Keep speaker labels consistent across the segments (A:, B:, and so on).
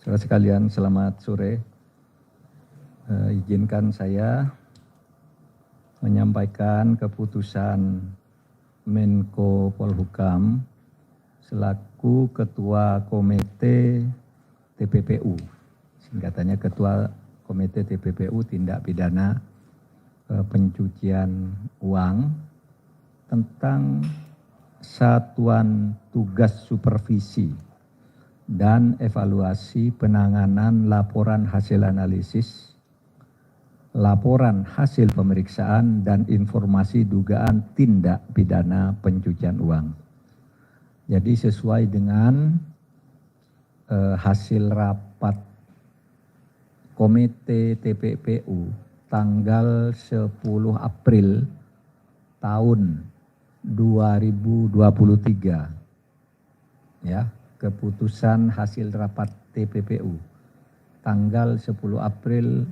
A: Saudara sekalian, selamat sore. Izinkan saya menyampaikan keputusan Menko Polhukam selaku Ketua Komite TPPU, singkatannya Ketua Komite TPPU Tindak Pidana Pencucian Uang, tentang satuan tugas supervisi dan evaluasi penanganan laporan hasil analisis, laporan hasil pemeriksaan, dan informasi dugaan tindak pidana pencucian uang. Jadi sesuai dengan hasil rapat Komite TPPU tanggal 10 April tahun 2023, ya, keputusan hasil rapat TPPU tanggal 10 April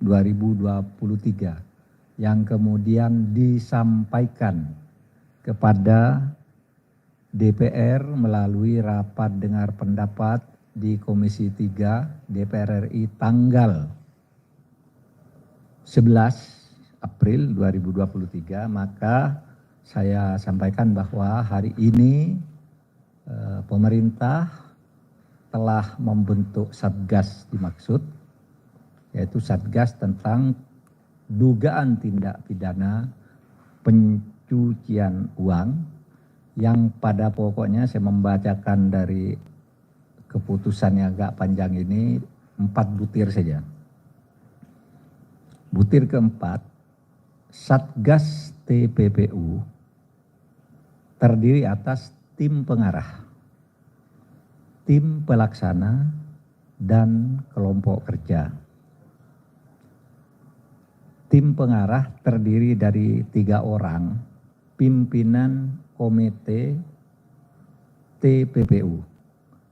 A: 2023 yang kemudian disampaikan kepada DPR melalui rapat dengar pendapat di Komisi 3 DPR RI tanggal 11 April 2023, maka saya sampaikan bahwa hari ini pemerintah telah membentuk Satgas dimaksud, yaitu Satgas tentang dugaan tindak pidana pencucian uang, yang pada pokoknya saya membacakan dari keputusan yang agak panjang ini 4 butir saja. Butir keempat, Satgas TPPU terdiri atas tim pengarah, tim pelaksana, dan kelompok kerja. Tim pengarah terdiri dari 3 orang pimpinan Komite TPPU,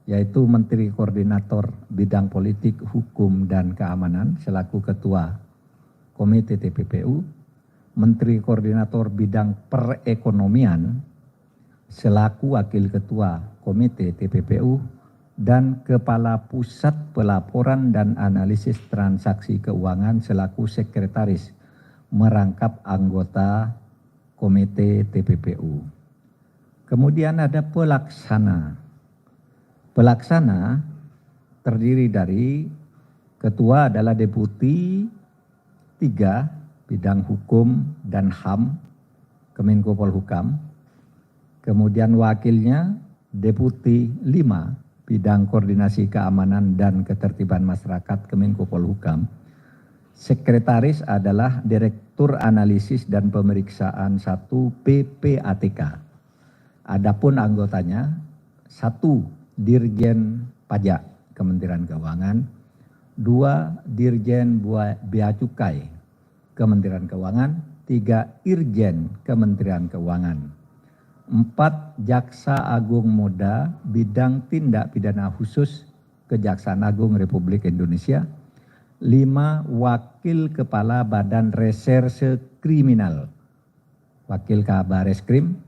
A: yaitu Menteri Koordinator Bidang Politik, Hukum, dan Keamanan selaku Ketua Komite TPPU, Menteri Koordinator Bidang Perekonomian selaku Wakil Ketua Komite TPPU, dan Kepala Pusat Pelaporan dan Analisis Transaksi Keuangan selaku Sekretaris merangkap anggota Komite TPPU. Kemudian ada pelaksana. Pelaksana terdiri dari ketua adalah Deputi 3 Bidang Hukum dan HAM Kemenko Polhukam. Kemudian wakilnya Deputi 5 Bidang Koordinasi Keamanan dan Ketertiban Masyarakat Kemenko Polhukam. Sekretaris adalah Direktur Analisis dan Pemeriksaan 1 PPATK. Adapun anggotanya 1 Dirjen Pajak Kementerian Keuangan, 2 Dirjen Bea Cukai Kementerian Keuangan, 3 Irjen Kementerian Keuangan, 4 Jaksa Agung Muda Bidang Tindak Pidana Khusus Kejaksaan Agung Republik Indonesia, 5 Wakil Kepala Badan Reserse Kriminal, Wakil Kabareskrim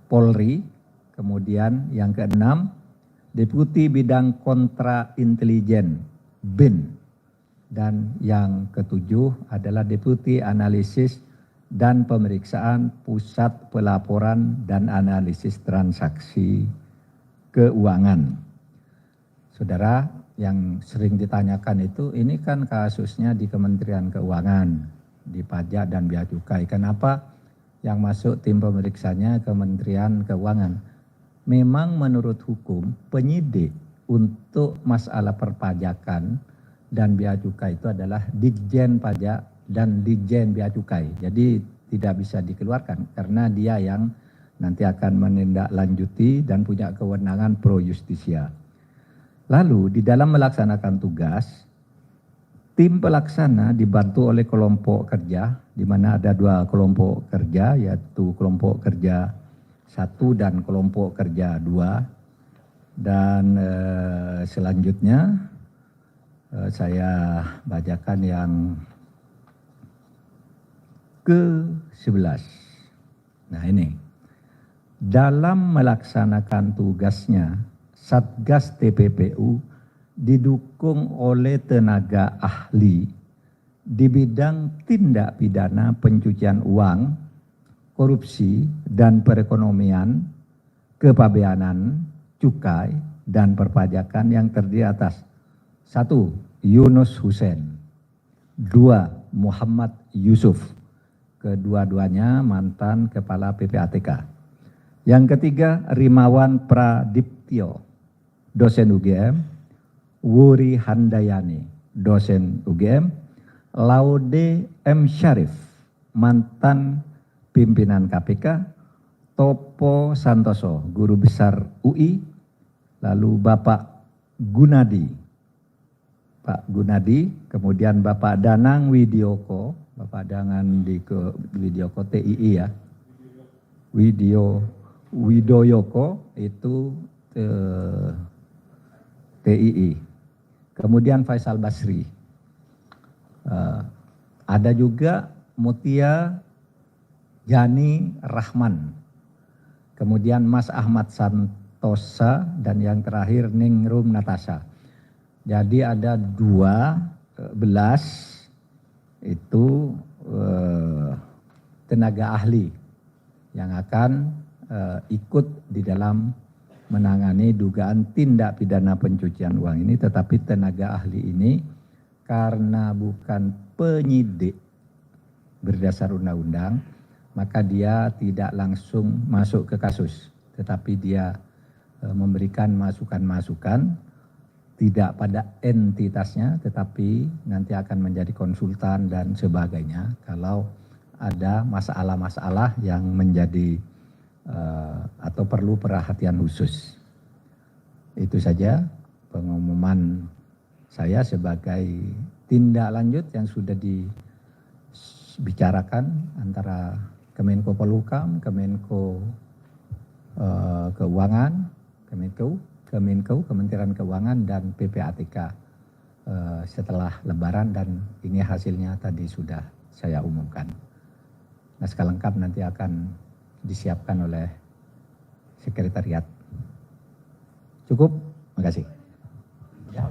A: Polri. Kemudian yang ke-6 Deputi Bidang Kontra Intelijen BIN, dan yang ke-7 adalah Deputi Analisis dan Pemeriksaan Pusat Pelaporan dan Analisis Transaksi Keuangan. Saudara, yang sering ditanyakan itu, ini kan kasusnya di Kementerian Keuangan, di Pajak dan Bea Cukai. Kenapa yang masuk tim pemeriksanya Kementerian Keuangan? Memang menurut hukum, penyidik untuk masalah perpajakan dan Bea Cukai itu adalah Ditjen Pajak dan Ditjen Bea Cukai. Jadi tidak bisa dikeluarkan karena dia yang nanti akan menindaklanjuti dan punya kewenangan pro justisia. Lalu di dalam melaksanakan tugas, tim pelaksana dibantu oleh kelompok kerja, di mana ada 2 kelompok kerja, yaitu kelompok kerja 1 dan kelompok kerja 2. Dan selanjutnya saya bacakan yang ke-11. Nah ini, dalam melaksanakan tugasnya, Satgas TPPU didukung oleh tenaga ahli di bidang tindak pidana pencucian uang, korupsi dan perekonomian, kepabeanan, cukai dan perpajakan yang terdiri atas 1. Yunus Hussein, 2. Muhammad Yusuf, kedua-duanya mantan kepala PPATK. Yang ketiga, Rimawan Pradiptyo, dosen UGM, Wuri Handayani, dosen UGM, Laude M. Syarif, mantan pimpinan KPK, Topo Santoso, guru besar UI, lalu Bapak Gunadi, Pak Gunadi, kemudian Bapak Danang Widioko, Bapak Danang Widioko TII ya, Widoyoko itu TII. Kemudian Faisal Basri. Ada juga Mutia Jani Rahman. Kemudian Mas Ahmad Santosa dan yang terakhir Ningrum Natasha. Jadi ada 12 itu tenaga ahli yang akan ikut di dalam menangani dugaan tindak pidana pencucian uang ini, tetapi tenaga ahli ini karena bukan penyidik berdasar undang-undang, maka dia tidak langsung masuk ke kasus, tetapi dia memberikan masukan-masukan, tidak pada entitasnya, tetapi nanti akan menjadi konsultan dan sebagainya kalau ada masalah-masalah yang menjadi atau perlu perhatian khusus. Itu saja pengumuman saya sebagai tindak lanjut yang sudah dibicarakan antara Kemenko Polhukam, Kemenko Keuangan, Kemenko, Kementerian Keuangan dan PPATK setelah Lebaran, dan ini hasilnya tadi sudah saya umumkan. Naskah lengkap nanti akan disiapkan oleh sekretariat. Cukup, makasih. Ya,